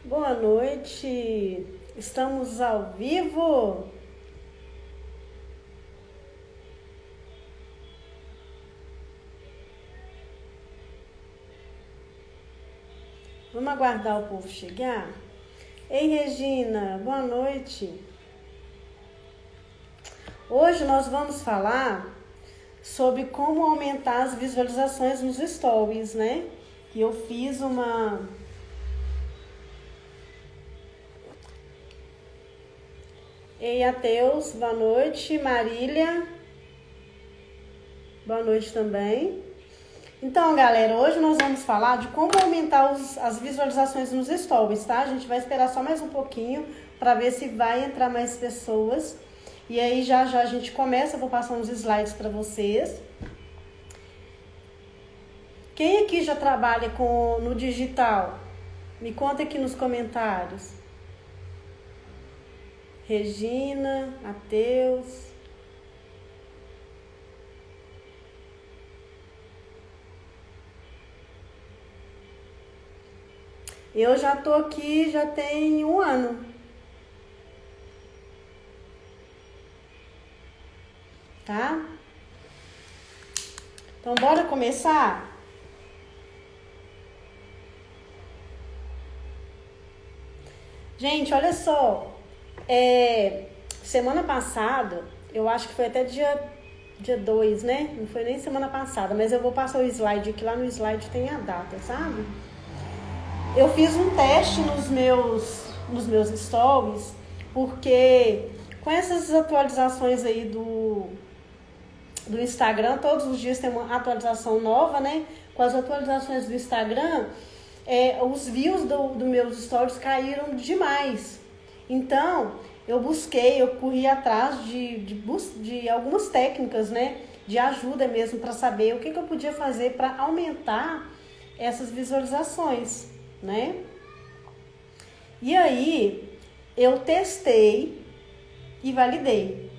Boa noite, estamos ao vivo. Vamos aguardar o povo chegar? Ei, Regina, boa noite. Hoje nós vamos falar sobre como aumentar as visualizações nos stories, né? Que eu fiz uma... Ei, Ateus, boa noite. Marília, boa noite também. Então, galera, hoje nós vamos falar de como aumentar as visualizações nos stories, tá? A gente vai esperar só mais um pouquinho para ver se vai entrar mais pessoas. E aí, já a gente começa, eu vou passar uns slides para vocês. Quem aqui já trabalha no digital? Me conta aqui nos comentários. Regina, Matheus. Eu já tô aqui, já tem 1 ano. Tá? Então, bora começar? Gente, olha só. Semana passada, eu acho que foi até dia 2, né? Não foi nem semana passada, mas eu vou passar o slide aqui. Lá no slide tem a data, sabe? Eu fiz um teste nos meus stories, porque com essas atualizações aí do Instagram, todos os dias tem uma atualização nova, né? Com as atualizações do Instagram, os views do meus stories caíram demais. Então, eu corri atrás de algumas técnicas, né? De ajuda mesmo para saber o que eu podia fazer para aumentar essas visualizações, né? E aí, eu testei e validei,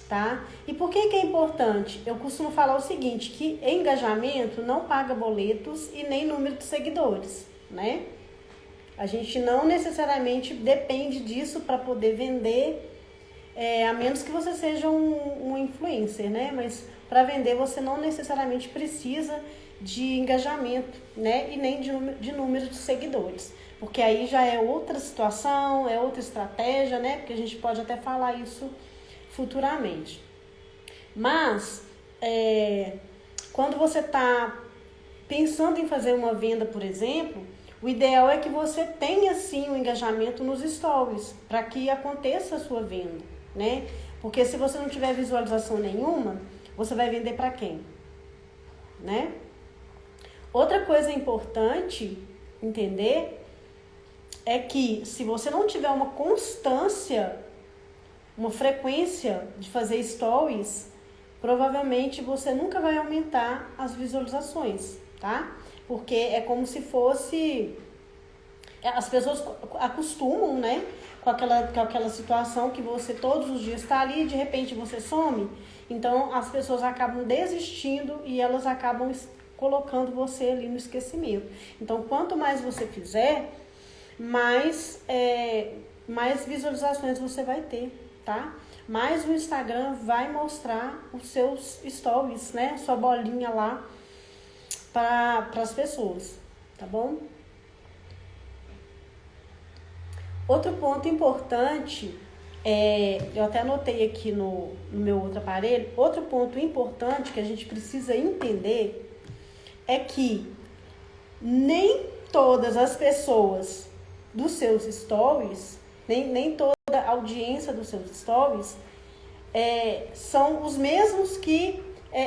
tá? E por que é importante? Eu costumo falar o seguinte, que engajamento não paga boletos e nem número de seguidores, né? A gente não necessariamente depende disso para poder vender, a menos que você seja um influencer, né? Mas para vender você não necessariamente precisa de engajamento, né? E nem de número de seguidores. Porque aí já é outra situação, é outra estratégia, né? Porque a gente pode até falar isso futuramente. Mas, quando você está pensando em fazer uma venda, por exemplo, o ideal é que você tenha sim um engajamento nos stories, para que aconteça a sua venda, né? Porque se você não tiver visualização nenhuma, você vai vender para quem? Né? Outra coisa importante entender é que se você não tiver uma constância, uma frequência de fazer stories, provavelmente você nunca vai aumentar as visualizações, tá? Porque é como se fosse... As pessoas acostumam, né? Com aquela situação que você todos os dias está ali e de repente você some. Então, as pessoas acabam desistindo e elas acabam colocando você ali no esquecimento. Então, quanto mais você fizer, mais visualizações você vai ter, tá? Mais o Instagram vai mostrar os seus stories, né? Sua bolinha lá para as pessoas, tá bom? Outro ponto importante, eu até anotei aqui no meu outro aparelho, outro ponto importante que a gente precisa entender é que nem todas as pessoas dos seus stories, nem toda a audiência dos seus stories são os mesmos que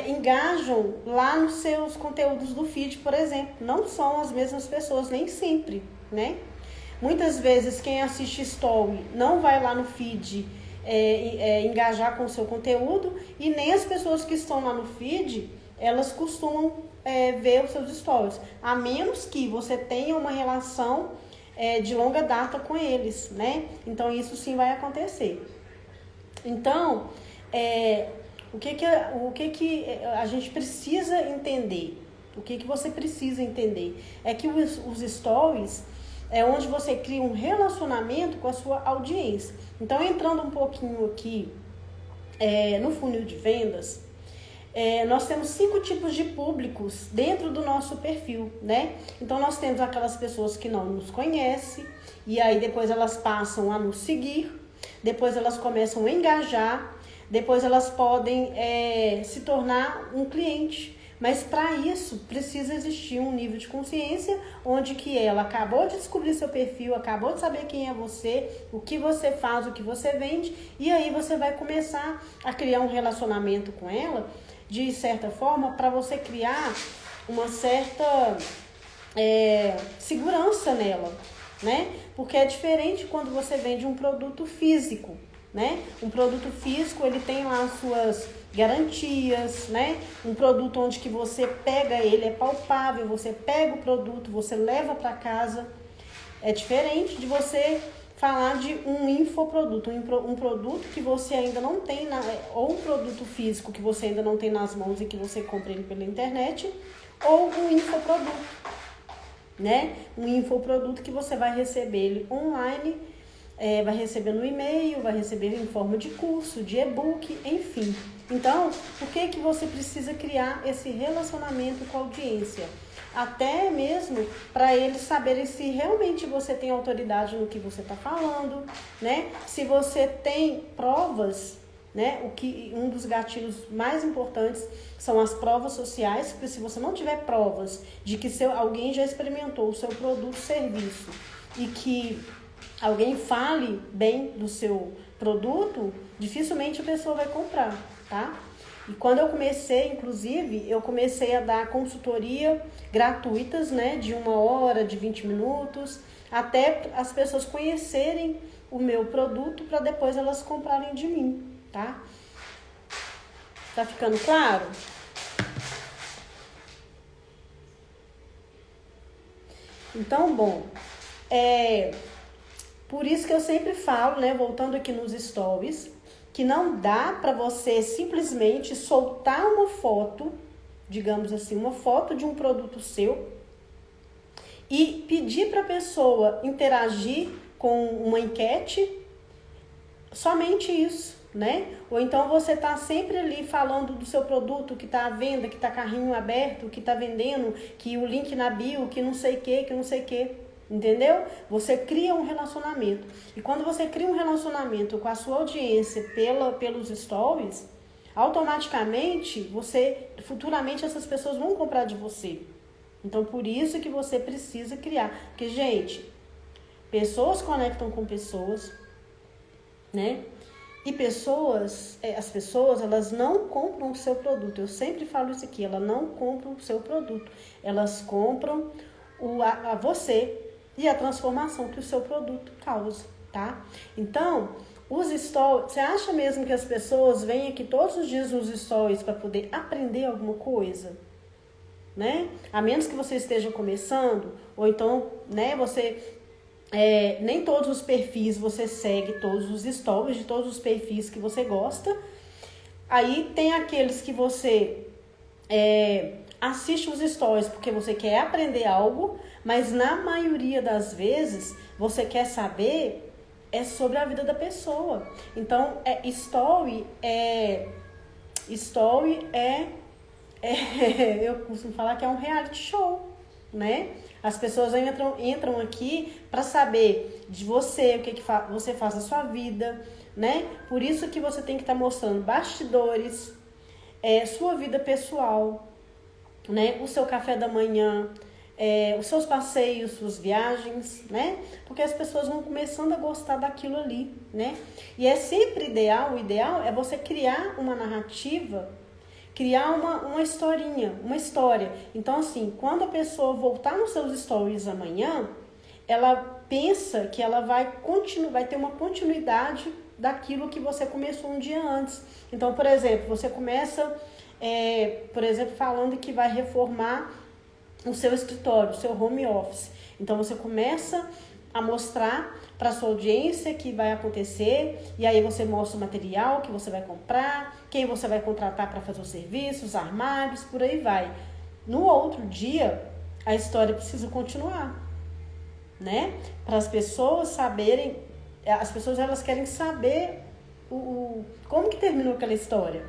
engajam lá nos seus conteúdos do feed, por exemplo. Não são as mesmas pessoas, nem sempre, né? Muitas vezes quem assiste story não vai lá no feed engajar com o seu conteúdo, e nem as pessoas que estão lá no feed, elas costumam ver os seus stories, a menos que você tenha uma relação de longa data com eles, né? Então isso sim vai acontecer. Então, o que a gente precisa entender? O que você precisa entender? É que os stories, é onde você cria um relacionamento com a sua audiência. Então, entrando um pouquinho aqui no funil de vendas, nós temos 5 tipos de públicos dentro do nosso perfil, né? Então, nós temos aquelas pessoas que não nos conhecem, e aí depois elas passam a nos seguir, depois elas começam a engajar, depois elas podem se tornar um cliente. Mas para isso precisa existir um nível de consciência onde que ela acabou de descobrir seu perfil, acabou de saber quem é você, o que você faz, o que você vende, e aí você vai começar a criar um relacionamento com ela, de certa forma, para você criar uma certa segurança nela, né? Porque é diferente quando você vende um produto físico, né? Um produto físico, ele tem lá as suas garantias, né? Um produto onde que você pega ele, é palpável, você pega o produto, você leva para casa. É diferente de você falar de um infoproduto, um produto que você ainda não tem, ou um produto físico que você ainda não tem nas mãos e que você compra ele pela internet, ou um infoproduto, né? Um infoproduto que você vai receber ele online, vai receber no e-mail, vai receber em forma de curso, de e-book, enfim. Então, por que que você precisa criar esse relacionamento com a audiência? Até mesmo para eles saberem se realmente você tem autoridade no que você está falando, né? Se você tem provas, né? Um dos gatilhos mais importantes são as provas sociais, porque se você não tiver provas de que alguém já experimentou o seu produto, serviço, e que alguém fale bem do seu produto, dificilmente a pessoa vai comprar, tá? E quando eu comecei, inclusive, eu comecei a dar consultoria gratuitas, né, de 1 hora, de 20 minutos, até as pessoas conhecerem o meu produto para depois elas comprarem de mim, tá? Tá ficando claro? Então, bom, por isso que eu sempre falo, né, voltando aqui nos stories, que não dá para você simplesmente soltar uma foto, digamos assim, uma foto de um produto seu e pedir para a pessoa interagir com uma enquete, somente isso, né? Ou então você tá sempre ali falando do seu produto, que tá à venda, que tá carrinho aberto, que tá vendendo, que o link na bio, que não sei o que. Entendeu? Você cria um relacionamento. E quando você cria um relacionamento com a sua audiência pelos stories, automaticamente, futuramente essas pessoas vão comprar de você. Então, por isso que você precisa criar. Porque, gente, pessoas conectam com pessoas, né? E as pessoas, elas não compram o seu produto. Eu sempre falo isso aqui, elas não compram o seu produto. Elas compram você e a transformação que o seu produto causa, tá? Então, os stories, você acha mesmo que as pessoas vêm aqui todos os dias nos stories para poder aprender alguma coisa? Né? A menos que você esteja começando, ou então, né, nem todos os perfis você segue, todos os stories de todos os perfis que você gosta. Aí tem aqueles que você assiste os stories porque você quer aprender algo, mas na maioria das vezes você quer saber sobre a vida da pessoa. Então, story eu costumo falar que é um reality show, né? As pessoas entram aqui para saber de você, o que você faz na sua vida, né? Por isso que você tem que estar mostrando bastidores, sua vida pessoal, né? O seu café da manhã, os seus passeios, suas viagens, né? Porque as pessoas vão começando a gostar daquilo ali, né? E é sempre o ideal é você criar uma narrativa, criar uma historinha, uma história. Então, assim, quando a pessoa voltar nos seus stories amanhã, ela pensa que ela vai ter uma continuidade daquilo que você começou um dia antes. Então, por exemplo, você começa, falando que vai reformar o seu escritório, o seu home office. Então, você começa a mostrar para sua audiência que vai acontecer, e aí você mostra o material que você vai comprar, quem você vai contratar para fazer os serviços, armários, por aí vai. No outro dia, a história precisa continuar. né? Para as pessoas saberem, as pessoas elas querem saber como que terminou aquela história,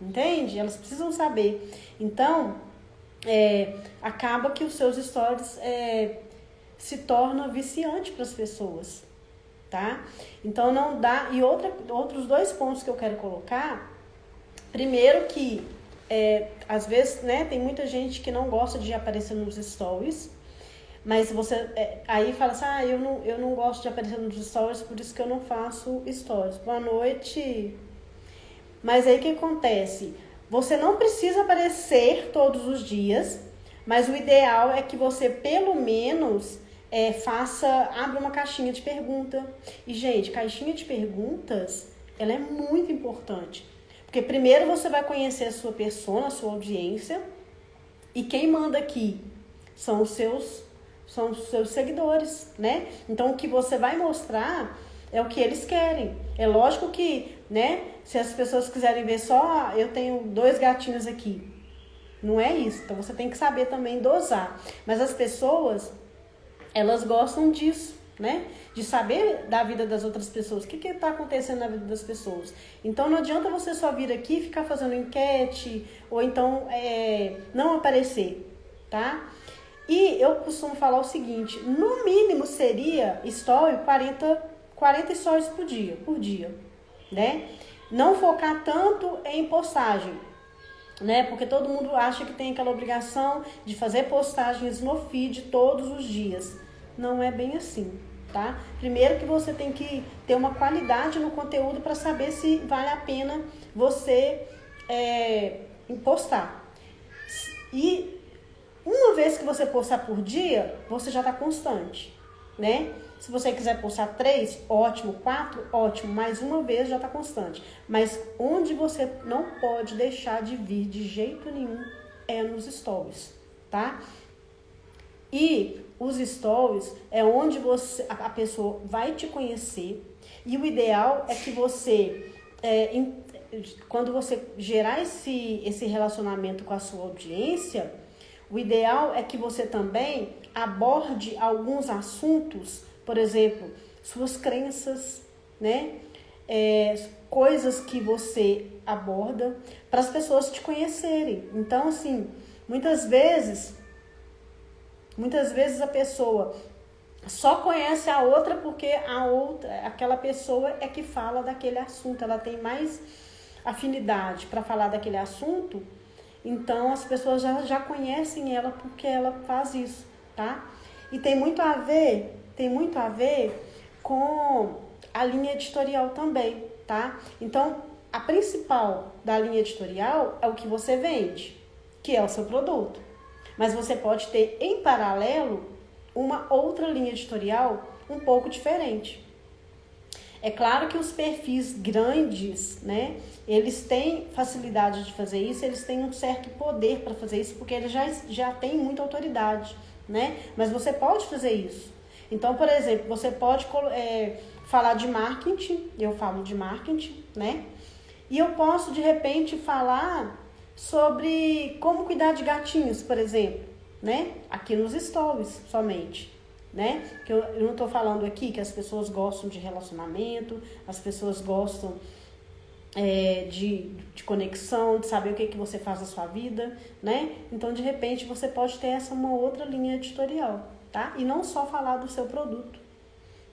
entende? Elas precisam saber. Então, acaba que os seus stories se tornam viciante para as pessoas, tá? Então não dá. E outros dois pontos que eu quero colocar. Primeiro que às vezes, né, tem muita gente que não gosta de aparecer nos stories, mas você aí fala assim, eu não gosto de aparecer nos stories, por isso que eu não faço stories. Boa noite. Mas aí o que acontece? Você não precisa aparecer todos os dias, mas o ideal é que você pelo menos abra uma caixinha de pergunta. E, gente, caixinha de perguntas, ela é muito importante. Porque primeiro você vai conhecer a sua persona, a sua audiência, e quem manda aqui são os seus seguidores, né? Então, o que você vai mostrar é o que eles querem. É lógico que, né, se as pessoas quiserem ver só, eu tenho 2 gatinhos aqui. Não é isso. Então, você tem que saber também dosar. Mas as pessoas, elas gostam disso, né? De saber da vida das outras pessoas. O que está acontecendo na vida das pessoas. Então, não adianta você só vir aqui e ficar fazendo enquete, ou então não aparecer, tá? E eu costumo falar o seguinte, no mínimo seria story 40 stories por dia, né? Não focar tanto em postagem, né? Porque todo mundo acha que tem aquela obrigação de fazer postagens no feed todos os dias. Não é bem assim, tá? Primeiro que você tem que ter uma qualidade no conteúdo para saber se vale a pena você postar. E uma vez que você postar por dia, você já está constante, né? Se você quiser postar 3, ótimo. 4, ótimo. Mais uma vez já está constante. Mas onde você não pode deixar de vir de jeito nenhum é nos stories, tá? E os stories é onde a pessoa vai te conhecer. E o ideal é que você, quando você gerar esse relacionamento com a sua audiência, o ideal é que você também aborde alguns assuntos, por exemplo, suas crenças, né? Coisas que você aborda para as pessoas te conhecerem. Então, assim, muitas vezes a pessoa só conhece a outra porque aquela pessoa é que fala daquele assunto, ela tem mais afinidade para falar daquele assunto. Então, as pessoas já conhecem ela porque ela faz isso, tá? E tem muito a ver com a linha editorial também, tá? Então, a principal da linha editorial é o que você vende, que é o seu produto. Mas você pode ter, em paralelo, uma outra linha editorial um pouco diferente. É claro que os perfis grandes, né, eles têm facilidade de fazer isso, eles têm um certo poder para fazer isso, porque eles já têm muita autoridade, né? Mas você pode fazer isso. Então, por exemplo, você pode falar de marketing, eu falo de marketing, né? E eu posso, de repente, falar sobre como cuidar de gatinhos, por exemplo, né? Aqui nos stories somente. Né? Que eu não estou falando aqui que as pessoas gostam de relacionamento, as pessoas gostam de conexão, de saber o que você faz na sua vida, né? Então, de repente, você pode ter uma outra linha editorial, tá? E não só falar do seu produto,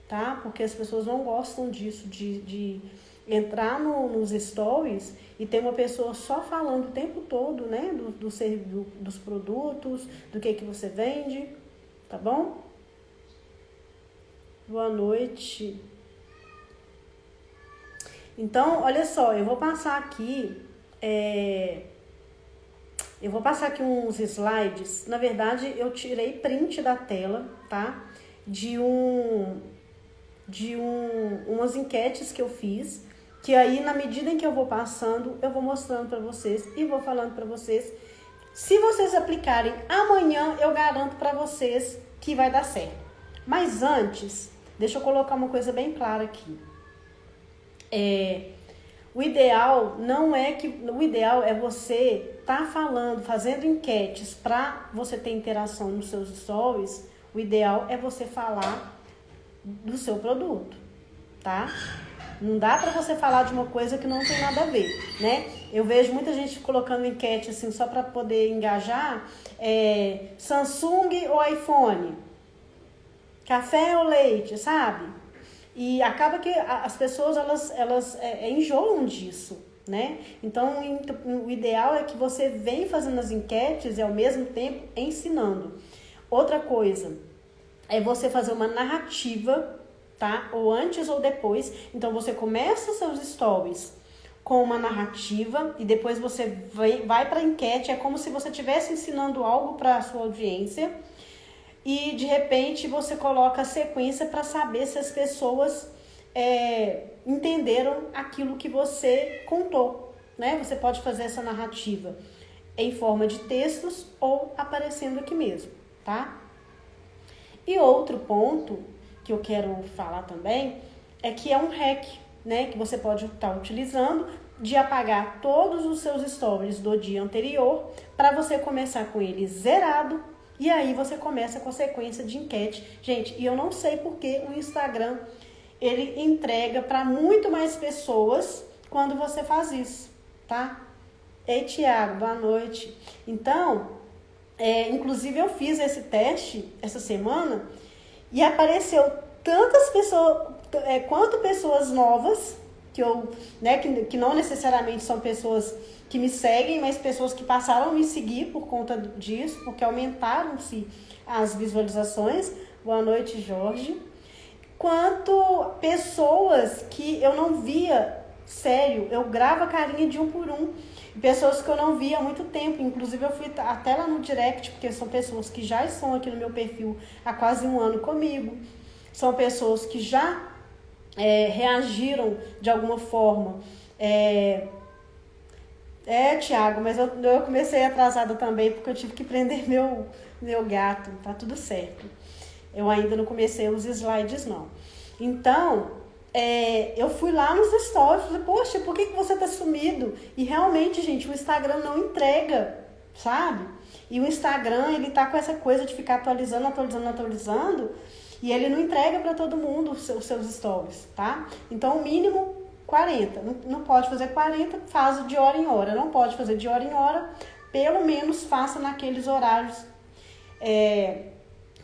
tá? Porque as pessoas não gostam disso, de entrar nos stories e ter uma pessoa só falando o tempo todo, né? Dos produtos, do que você vende, tá bom? Boa noite. Então, olha só, eu vou passar aqui uns slides. Na verdade, eu tirei print da tela, tá? Umas enquetes que eu fiz, que aí, na medida em que eu vou passando, eu vou mostrando para vocês e vou falando para vocês. Se vocês aplicarem amanhã, eu garanto para vocês que vai dar certo. Mas antes, deixa eu colocar uma coisa bem clara aqui. O ideal é você estar fazendo enquetes para você ter interação nos seus stories O ideal é você falar do seu produto, tá? Não dá pra você falar de uma coisa que não tem nada a ver, né? Eu vejo muita gente colocando enquete assim só para poder engajar, Samsung ou iPhone, café ou leite, sabe? E acaba que as pessoas elas enjoam disso, né? Então o ideal é que você venha fazendo as enquetes e ao mesmo tempo ensinando. Outra coisa é você fazer uma narrativa, tá? Ou antes ou depois. Então você começa os seus stories com uma narrativa e depois você vai para a enquete. É como se você estivesse ensinando algo para a sua audiência e de repente você coloca a sequência para saber se as pessoas entenderam aquilo que você contou, né? Você pode fazer essa narrativa em forma de textos ou aparecendo aqui mesmo, tá? E outro ponto que eu quero falar também é que é um hack, né, que você pode estar utilizando de apagar todos os seus stories do dia anterior para você começar com ele zerado e aí você começa com a sequência de enquete. Gente, e eu não sei porque o Instagram ele entrega para muito mais pessoas quando você faz isso, tá? Ei, Thiago, boa noite. Então, inclusive eu fiz esse teste essa semana e apareceu tantas pessoas, quanto pessoas novas, que não necessariamente são pessoas que me seguem, mas pessoas que passaram a me seguir por conta disso, porque aumentaram-se as visualizações. Boa noite, Jorge. Quanto pessoas que eu não via, sério, eu gravo a carinha de um por um. Pessoas que eu não via há muito tempo, inclusive eu fui até lá no direct, porque são pessoas que já estão aqui no meu perfil há quase um ano comigo, são pessoas que já reagiram de alguma forma. Thiago, mas eu comecei atrasada também, porque eu tive que prender meu gato, tá tudo certo. Eu ainda não comecei os slides, não. Então, eu fui lá nos stories, falei, poxa, por que você tá sumido? E realmente, gente, o Instagram não entrega, sabe? E o Instagram, ele tá com essa coisa de ficar atualizando, e ele não entrega para todo mundo os seus stories, tá? Então, o mínimo 40. Não pode fazer 40, faz de hora em hora. Não pode fazer de hora em hora, pelo menos faça naqueles horários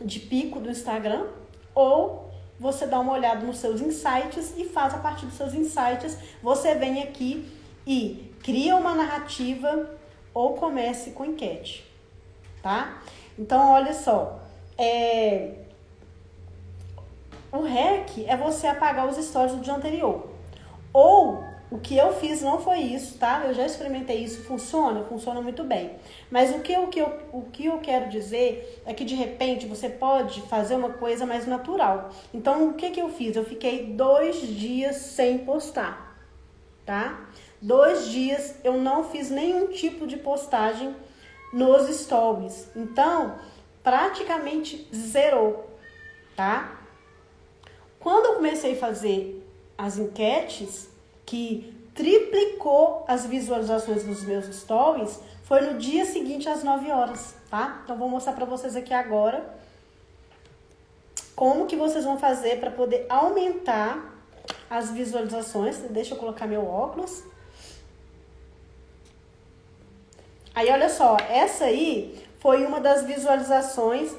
de pico do Instagram, ou você dá uma olhada nos seus insights e faz a partir dos seus insights, você vem aqui e cria uma narrativa ou comece com enquete, tá? Então, olha só, o hack é você apagar os stories do dia anterior. Ou, o que eu fiz não foi isso, tá? Eu já experimentei isso, funciona muito bem. Mas o que eu quero dizer é que, de repente, você pode fazer uma coisa mais natural. Então, o que eu fiz? Eu fiquei 2 dias sem postar, tá? 2 dias eu não fiz nenhum tipo de postagem nos stories. Então, praticamente zerou, tá? Quando eu comecei a fazer as enquetes, que triplicou as visualizações dos meus stories, foi no dia seguinte às 9 horas, tá? Então, vou mostrar pra vocês aqui agora como que vocês vão fazer para poder aumentar as visualizações. Deixa eu colocar meu óculos. Aí, olha só, essa aí foi uma das visualizações,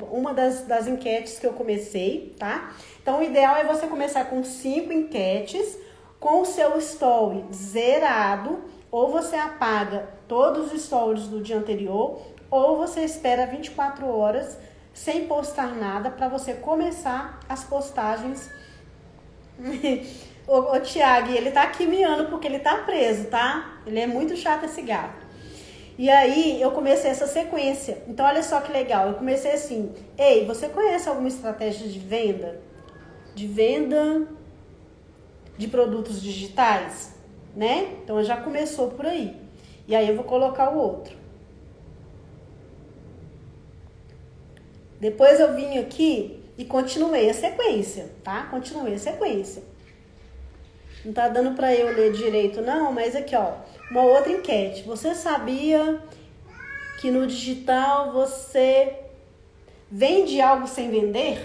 uma das enquetes que eu comecei, tá? Então, o ideal é você começar com 5 enquetes, com o seu story zerado, ou você apaga todos os stories do dia anterior, ou você espera 24 horas sem postar nada para você começar as postagens. O Thiago, ele tá aqui miando porque ele tá preso, tá? Ele é muito chato, esse gato. E aí, eu comecei essa sequência. Então, olha só que legal. Eu comecei assim. Ei, você conhece alguma estratégia de venda? De venda de produtos digitais? Né? Então, já começou por aí. E aí, eu vou colocar o outro. Depois, eu vim aqui e continuei a sequência, tá? Continuei a sequência. Não tá dando pra eu ler direito, não, mas aqui, ó. Uma outra enquete. Você sabia que no digital você Vende algo sem vender,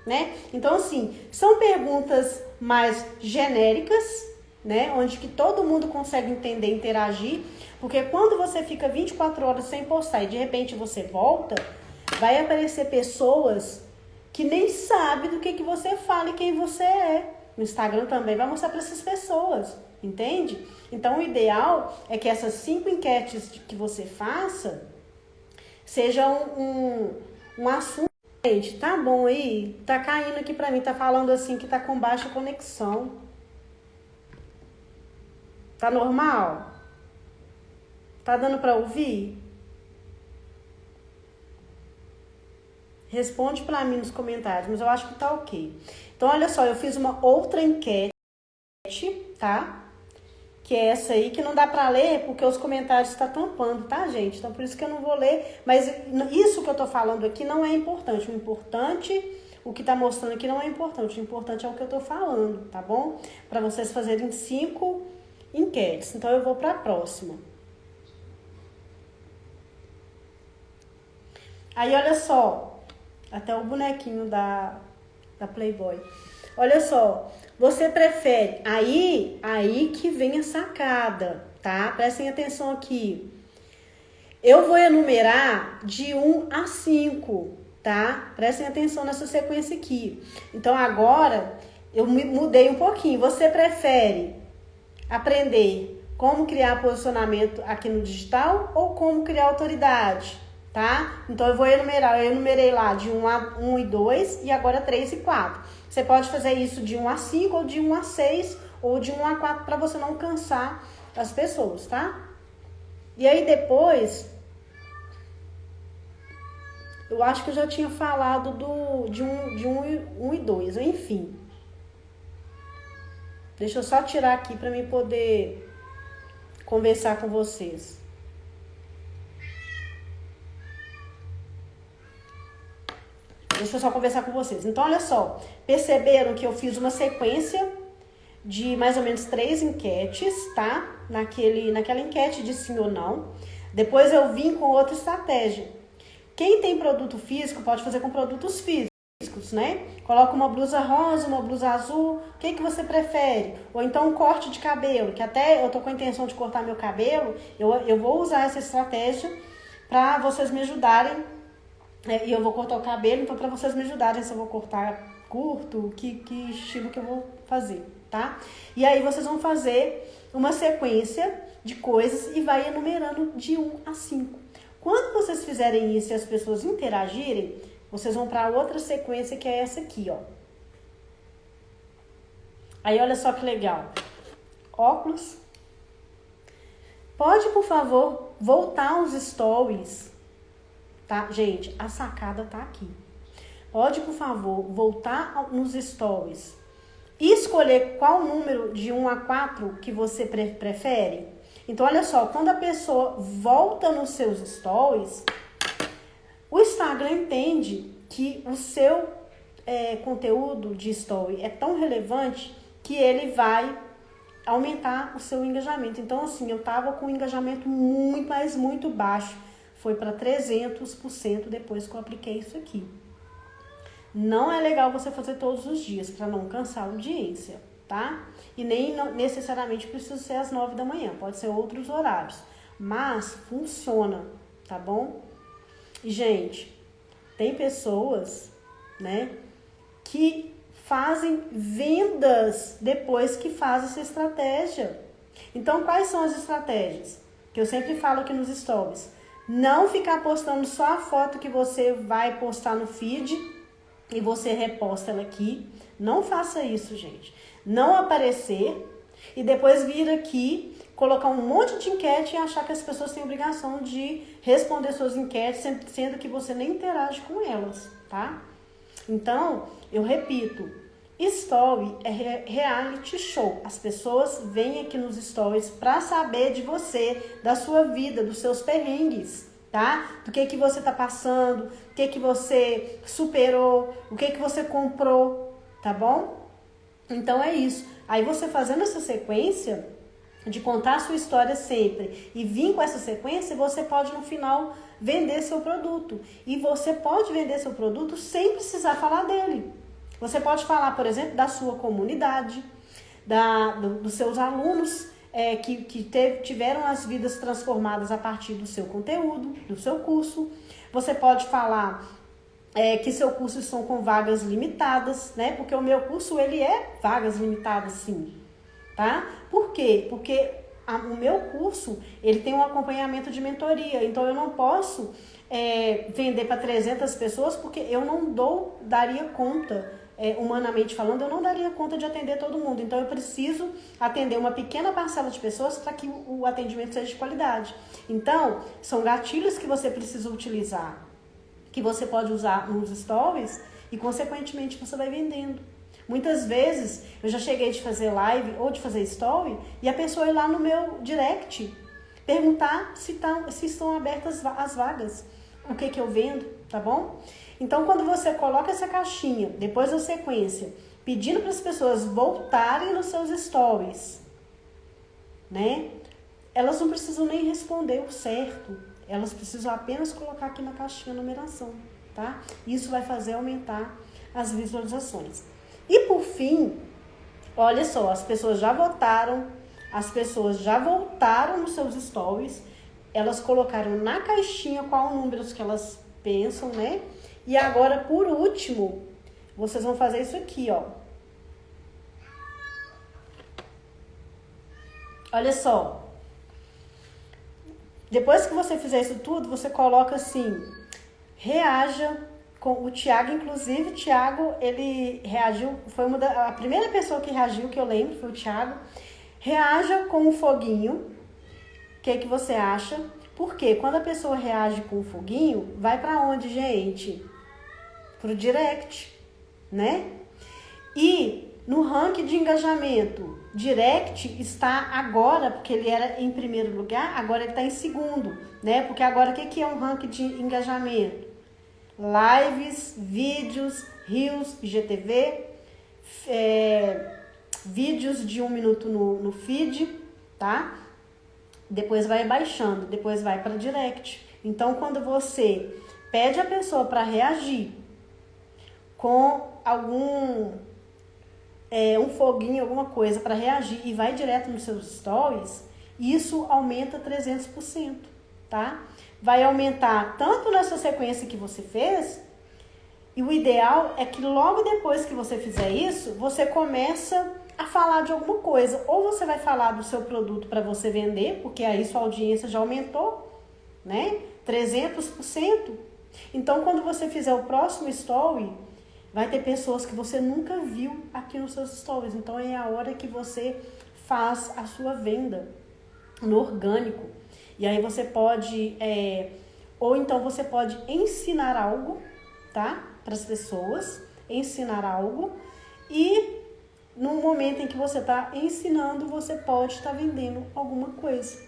né? Então, assim, são perguntas mais genéricas, né? Onde que todo mundo consegue entender e interagir. Porque quando você fica 24 horas sem postar e de repente você volta, vai aparecer pessoas que nem sabem do que você fala e quem você é. O Instagram também vai mostrar para essas pessoas, entende? Então, o ideal é que essas 5 enquetes que você faça sejam um assunto. Gente, tá bom aí? Tá caindo aqui pra mim, tá falando assim que tá com baixa conexão. Tá normal? Tá dando pra ouvir? Responde pra mim nos comentários, mas eu acho que tá ok. Então, olha só, eu fiz uma outra enquete, tá? Que é essa aí, que não dá pra ler porque os comentários estão tampando, tá, gente? Então, por isso que eu não vou ler. Mas isso que eu tô falando aqui não é importante. O importante, o que tá mostrando aqui não é importante. O importante é o que eu tô falando, tá bom? Pra vocês fazerem 5 enquetes. Então, eu vou pra próxima. Aí, olha só. Até o bonequinho da Playboy. Olha só, você prefere... Aí que vem a sacada, tá? Prestem atenção aqui. Eu vou enumerar de 1 a 5, tá? Prestem atenção nessa sequência aqui. Então, agora, eu mudei um pouquinho. Você prefere aprender como criar posicionamento aqui no digital ou como criar autoridade? Tá? Então, eu vou enumerar. Eu enumerei lá de 1 e 2 e agora 3 e 4. Você pode fazer isso de 1 a 5 ou de 1 a 6 ou de 1 a 4 para você não cansar as pessoas, tá? E aí depois, eu acho que eu já tinha falado de 1 e 2, enfim. Deixa eu só tirar aqui para mim poder conversar com vocês. Deixa eu só conversar com vocês. Então, olha só. Perceberam que eu fiz uma sequência de mais ou menos 3 enquetes, tá? Naquela enquete de sim ou não. Depois eu vim com outra estratégia. Quem tem produto físico pode fazer com produtos físicos, né? Coloca uma blusa rosa, uma blusa azul. O que você prefere? Ou então um corte de cabelo, que até eu tô com a intenção de cortar meu cabelo. Eu vou usar essa estratégia para vocês me ajudarem. E eu vou cortar o cabelo, então para vocês me ajudarem se eu vou cortar curto, que estilo que eu vou fazer, tá? E aí vocês vão fazer uma sequência de coisas e vai enumerando de 1 a 5. Quando vocês fizerem isso e as pessoas interagirem, vocês vão para outra sequência que é essa aqui, ó. Aí olha só que legal. Óculos. Pode, por favor, voltar aos stories. Tá? Gente, a sacada tá aqui. Pode, por favor, voltar nos stories e escolher qual número de 1 a 4 que você prefere. Então, olha só, quando a pessoa volta nos seus stories, o Instagram entende que o seu conteúdo de story é tão relevante que ele vai aumentar o seu engajamento. Então, assim, eu tava com um engajamento muito, mas muito baixo. Foi para 300% depois que eu apliquei isso aqui. Não é legal você fazer todos os dias para não cansar a audiência, tá? E nem necessariamente precisa ser às 9 da manhã, pode ser outros horários. Mas funciona, tá bom? E, gente, tem pessoas, né, que fazem vendas depois que fazem essa estratégia. Então, quais são as estratégias? Que eu sempre falo aqui nos stories. Não ficar postando só a foto que você vai postar no feed e você reposta ela aqui. Não faça isso, gente. Não aparecer e depois vir aqui, colocar um monte de enquete e achar que as pessoas têm obrigação de responder suas enquetes, sendo que você nem interage com elas, tá? Então, eu repito, story é reality show. As pessoas vêm aqui nos stories para saber de você, da sua vida, dos seus perrengues, tá? Do que você tá passando, o que você superou, o que você comprou, tá bom? Então é isso. Aí você fazendo essa sequência de contar a sua história sempre e vir com essa sequência, você pode no final vender seu produto. E você pode vender seu produto sem precisar falar dele. Você pode falar, por exemplo, da sua comunidade, dos seus alunos que tiveram as vidas transformadas a partir do seu conteúdo, do seu curso. Você pode falar que seu curso são com vagas limitadas, né? Porque o meu curso, ele é vagas limitadas, sim, tá? Por quê? Porque o meu curso, ele tem um acompanhamento de mentoria, então eu não posso vender para 300 pessoas, porque eu não daria conta, humanamente falando, eu não daria conta de atender todo mundo. Então eu preciso atender uma pequena parcela de pessoas para que o atendimento seja de qualidade. Então, são gatilhos que você precisa utilizar, que você pode usar nos stories e, consequentemente, você vai vendendo. Muitas vezes, eu já cheguei de fazer live ou de fazer story e a pessoa ir lá no meu direct perguntar se estão abertas as vagas, o que eu vendo, tá bom? Então, quando você coloca essa caixinha, depois da sequência, pedindo para as pessoas voltarem nos seus stories, né? Elas não precisam nem responder o certo, elas precisam apenas colocar aqui na caixinha a numeração, tá? Isso vai fazer aumentar as visualizações. E por fim, olha só, as pessoas já votaram, as pessoas já voltaram nos seus stories, elas colocaram na caixinha qual o número que elas pensam, né? E agora, por último, vocês vão fazer isso aqui, ó. Olha só. Depois que você fizer isso tudo, você coloca assim, reaja com o Thiago, inclusive, o Thiago, ele reagiu, foi a primeira pessoa que reagiu, que eu lembro, foi o Thiago. Reaja com um foguinho. O que você acha? Porque quando a pessoa reage com um foguinho, vai para onde, gente? Pro direct, né? E no ranking de engajamento, direct está agora, porque ele era em primeiro lugar, agora ele está em segundo, né? Porque agora o que é um ranking de engajamento? Lives, vídeos, Reels, IGTV, vídeos de 1 minuto no feed, tá? Depois vai baixando, depois vai para direct. Então, quando você pede a pessoa para reagir com um foguinho, alguma coisa para reagir e vai direto nos seus stories, isso aumenta 300%, tá? Vai aumentar tanto nessa sequência que você fez, e o ideal é que logo depois que você fizer isso, você começa a falar de alguma coisa. Ou você vai falar do seu produto para você vender, porque aí sua audiência já aumentou, né? 300%. Então, quando você fizer o próximo story, vai ter pessoas que você nunca viu aqui nos seus stories. Então, é a hora que você faz a sua venda no orgânico. E aí você pode, ou então você pode ensinar algo, tá? Para as pessoas, ensinar algo. E no momento em que você está ensinando, você pode estar vendendo alguma coisa.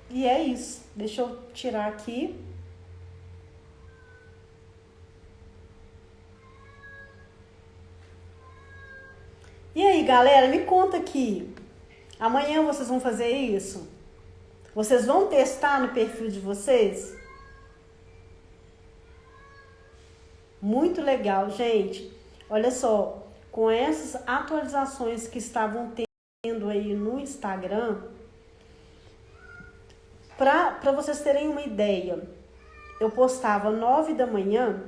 E é isso. Deixa eu tirar aqui. E aí, galera, me conta aqui. Amanhã vocês vão fazer isso? Vocês vão testar no perfil de vocês? Muito legal, gente. Olha só, com essas atualizações que estavam tendo aí no Instagram, para vocês terem uma ideia, eu postava 9 da manhã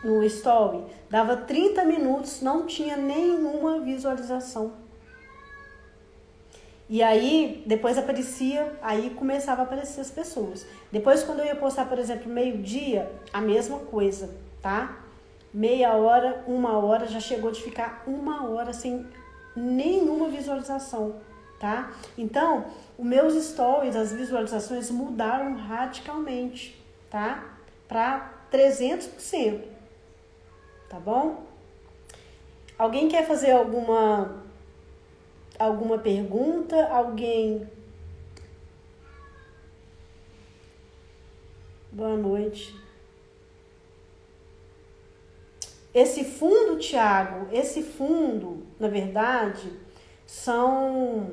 no story, dava 30 minutos, não tinha nenhuma visualização. E aí, depois começava a aparecer as pessoas. Depois, quando eu ia postar, por exemplo, meio-dia, a mesma coisa, tá? Meia hora, 1 hora, já chegou de ficar 1 hora sem nenhuma visualização, tá? Então, os meus stories, as visualizações mudaram radicalmente, tá? Para 300%, tá bom? Alguém quer fazer alguma pergunta? Alguém? Boa noite. Esse fundo, Thiago, na verdade, são...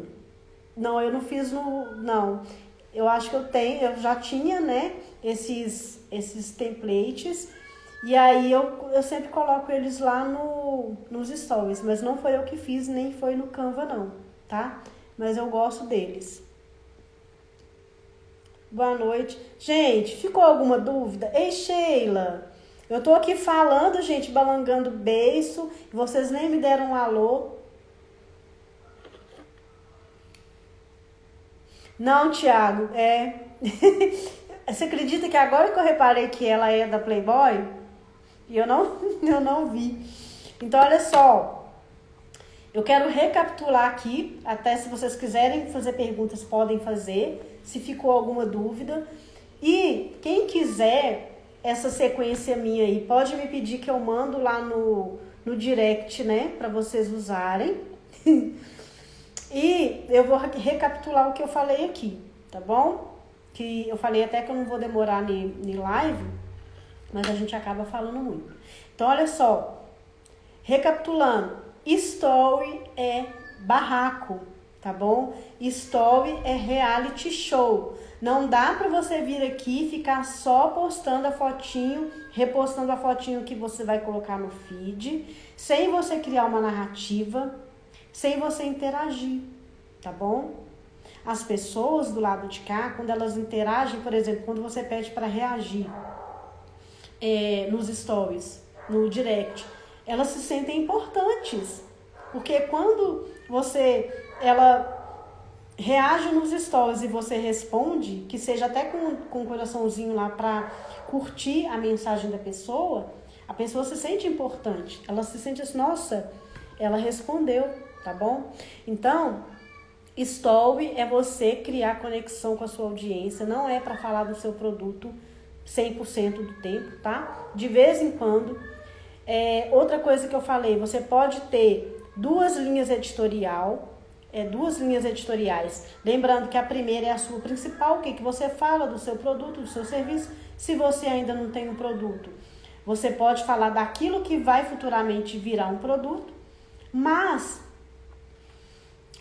Não, eu não fiz no... Não. eu acho que eu já tinha, né, esses templates, e aí eu sempre coloco eles lá nos stories, mas não foi eu que fiz, nem foi no Canva não, tá? Mas eu gosto deles. Boa noite. Gente, ficou alguma dúvida? Ei, Sheila, eu tô aqui falando, gente, balangando beiço, vocês nem me deram um alô. Não, Thiago, Você acredita que agora que eu reparei que ela é da Playboy? E eu não vi. Então, olha só. Eu quero recapitular aqui, até se vocês quiserem fazer perguntas, podem fazer, se ficou alguma dúvida. E quem quiser essa sequência minha aí, pode me pedir que eu mando lá no direct, né, para vocês usarem. E eu vou recapitular o que eu falei aqui, tá bom? Que eu falei até que eu não vou demorar em live, mas a gente acaba falando muito. Então, olha só, recapitulando, story é barraco, tá bom? Story é reality show. Não dá pra você vir aqui e ficar só postando a fotinho, repostando a fotinho que você vai colocar no feed, sem você criar uma narrativa, sem você interagir, tá bom? As pessoas do lado de cá, quando elas interagem, por exemplo, quando você pede para reagir nos stories, no direct, elas se sentem importantes. Porque quando ela reage nos stories e você responde, que seja até com um coraçãozinho lá para curtir a mensagem da pessoa, a pessoa se sente importante. Ela se sente assim, nossa, ela respondeu, tá bom? Então, story é você criar conexão com a sua audiência, não é para falar do seu produto 100% do tempo, tá? De vez em quando. Outra coisa que eu falei, você pode ter duas linhas editoriais. Lembrando que a primeira é a sua principal, o que você fala do seu produto, do seu serviço. Se você ainda não tem um produto, você pode falar daquilo que vai futuramente virar um produto, mas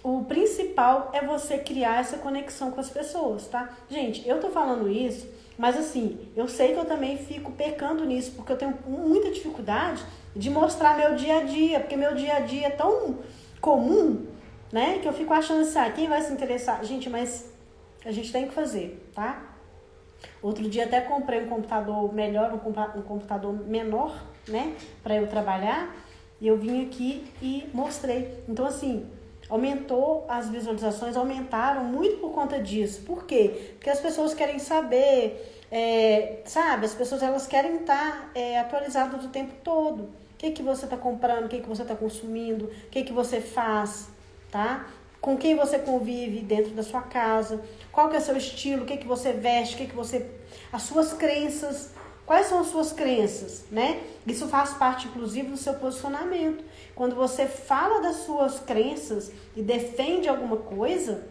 o principal é você criar essa conexão com as pessoas, tá? Gente, eu tô falando isso, mas assim, eu sei que eu também fico pecando nisso, porque eu tenho muita dificuldade de mostrar meu dia a dia, porque meu dia a dia é tão comum, né? Que eu fico achando assim, quem vai se interessar? Gente, mas a gente tem que fazer, tá? Outro dia até comprei um computador melhor, um computador menor, né? Pra eu trabalhar, e eu vim aqui e mostrei. Então, assim, aumentou, as visualizações aumentaram muito por conta disso. Por quê? Porque as pessoas querem saber, sabe? As pessoas elas querem estar atualizadas o tempo todo. O que você está comprando, o que você está consumindo, o que você faz, tá? Com quem você convive dentro da sua casa, qual que é o seu estilo, o que você veste, as suas crenças. Quais são as suas crenças, né? Isso faz parte, inclusive, do seu posicionamento. Quando você fala das suas crenças e defende alguma coisa,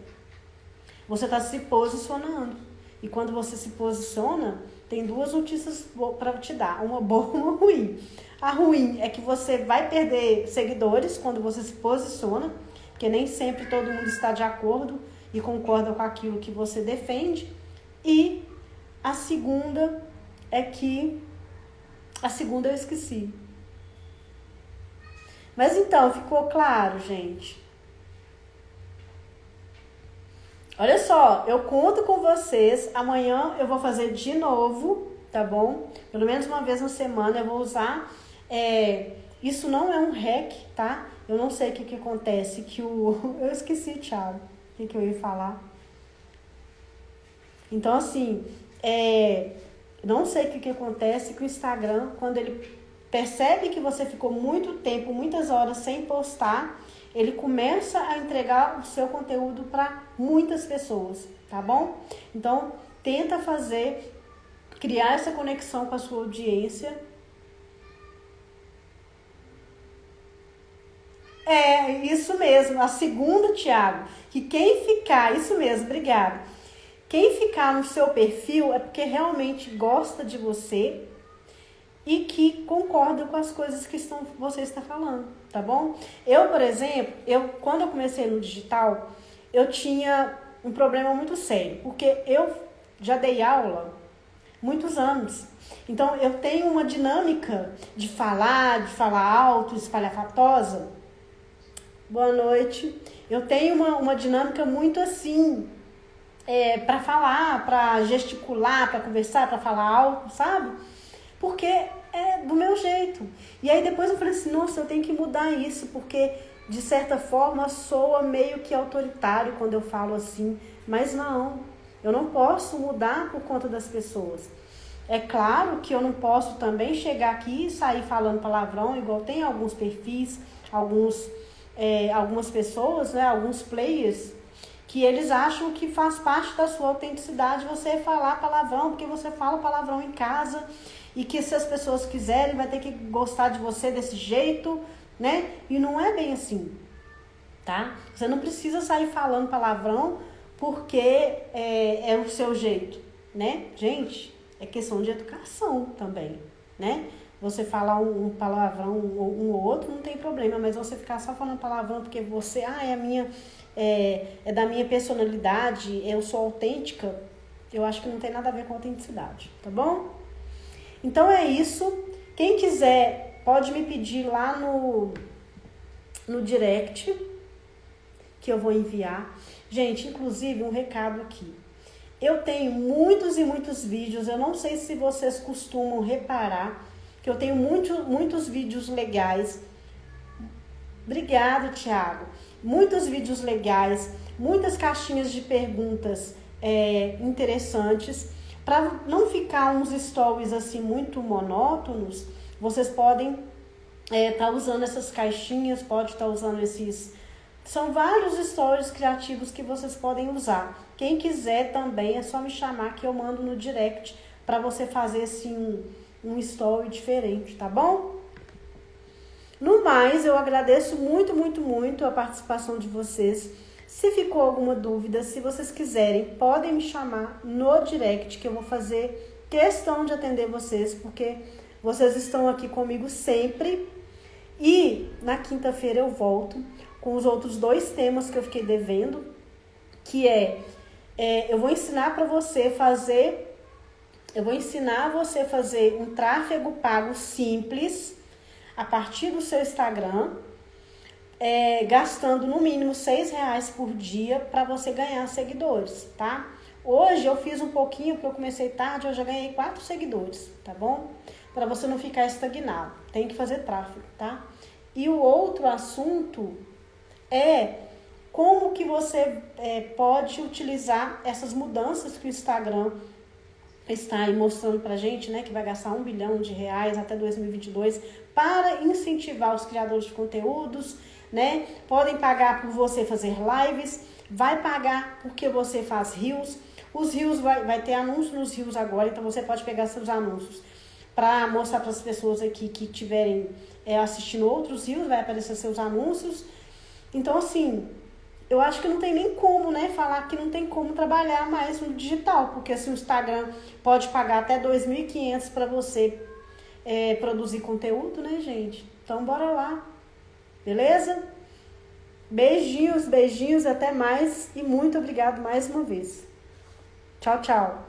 você está se posicionando. E quando você se posiciona, tem duas notícias para te dar. Uma boa e uma ruim. A ruim é que você vai perder seguidores quando você se posiciona, porque nem sempre todo mundo está de acordo e concorda com aquilo que você defende. E a segunda eu esqueci. Mas então, ficou claro, gente? Olha só, eu conto com vocês. Amanhã eu vou fazer de novo, tá bom? Pelo menos uma vez na semana eu vou usar. Isso não é um hack, tá? Eu não sei o que acontece. Eu esqueci, Thiago. O que eu ia falar? Então, assim, não sei o que acontece com o Instagram, quando ele percebe que você ficou muito tempo, muitas horas sem postar, ele começa a entregar o seu conteúdo para muitas pessoas, tá bom? Então, tenta criar essa conexão com a sua audiência. Isso mesmo. A segunda, Thiago, que quem ficar, isso mesmo, obrigada. Quem ficar no seu perfil é porque realmente gosta de você e que concorda com as coisas que você está falando, tá bom? Eu, por exemplo, quando eu comecei no digital, eu tinha um problema muito sério, porque eu já dei aula muitos anos. Então, eu tenho uma dinâmica de falar alto, espalhafatosa. Boa noite. Eu tenho uma dinâmica muito assim, para falar, para gesticular, para conversar, para falar alto, sabe? Porque é do meu jeito. E aí depois eu falei assim, nossa, eu tenho que mudar isso, porque de certa forma soa meio que autoritário quando eu falo assim. Mas não, eu não posso mudar por conta das pessoas. É claro que eu não posso também chegar aqui e sair falando palavrão, igual tem alguns perfis, algumas pessoas, né, alguns players, que eles acham que faz parte da sua autenticidade você falar palavrão, porque você fala palavrão em casa, e que se as pessoas quiserem, vai ter que gostar de você desse jeito, né? E não é bem assim, tá? Você não precisa sair falando palavrão porque é o seu jeito, né? Gente, é questão de educação também, né? Você falar um palavrão um ou outro não tem problema, mas você ficar só falando palavrão porque você, é da minha personalidade, eu sou autêntica, eu acho que não tem nada a ver com autenticidade, tá bom? Então é isso. Quem quiser pode me pedir lá no direct que eu vou enviar. Gente, inclusive um recado aqui. Eu tenho muitos e muitos vídeos, eu não sei se vocês costumam reparar, que eu tenho muitos vídeos legais. Obrigado, Thiago. Muitos vídeos legais, muitas caixinhas de perguntas interessantes. Para não ficar uns stories assim muito monótonos, vocês podem tá usando essas caixinhas, pode estar usando esses... São vários stories criativos que vocês podem usar. Quem quiser também é só me chamar que eu mando no direct para você fazer assim um story diferente, tá bom? No mais, eu agradeço muito, muito, muito a participação de vocês. Se ficou alguma dúvida, se vocês quiserem, podem me chamar no direct, que eu vou fazer questão de atender vocês, porque vocês estão aqui comigo sempre. E na quinta-feira eu volto com os outros 2 temas que eu fiquei devendo, que eu vou ensinar você a fazer um tráfego pago simples a partir do seu Instagram, gastando no mínimo R$6 por dia para você ganhar seguidores, tá? Hoje eu fiz um pouquinho, porque eu comecei tarde, eu já ganhei 4 seguidores, tá bom? Para você não ficar estagnado, tem que fazer tráfego, tá? E o outro assunto é como que você pode utilizar essas mudanças que o Instagram está aí mostrando pra gente, né, que vai gastar R$1 bilhão até 2022 para incentivar os criadores de conteúdos, né? Podem pagar por você fazer lives, vai pagar porque você faz reels. Os reels vai ter anúncio nos reels agora, então você pode pegar seus anúncios para mostrar para as pessoas aqui que estiverem assistindo outros reels, vai aparecer seus anúncios. Então, assim, eu acho que não tem nem como, né, falar que não tem como trabalhar mais no digital, porque assim, o Instagram pode pagar até 2.500 para você produzir conteúdo, né, gente? Então, bora lá, beleza? Beijinhos, beijinhos, até mais e muito obrigado mais uma vez. Tchau, tchau.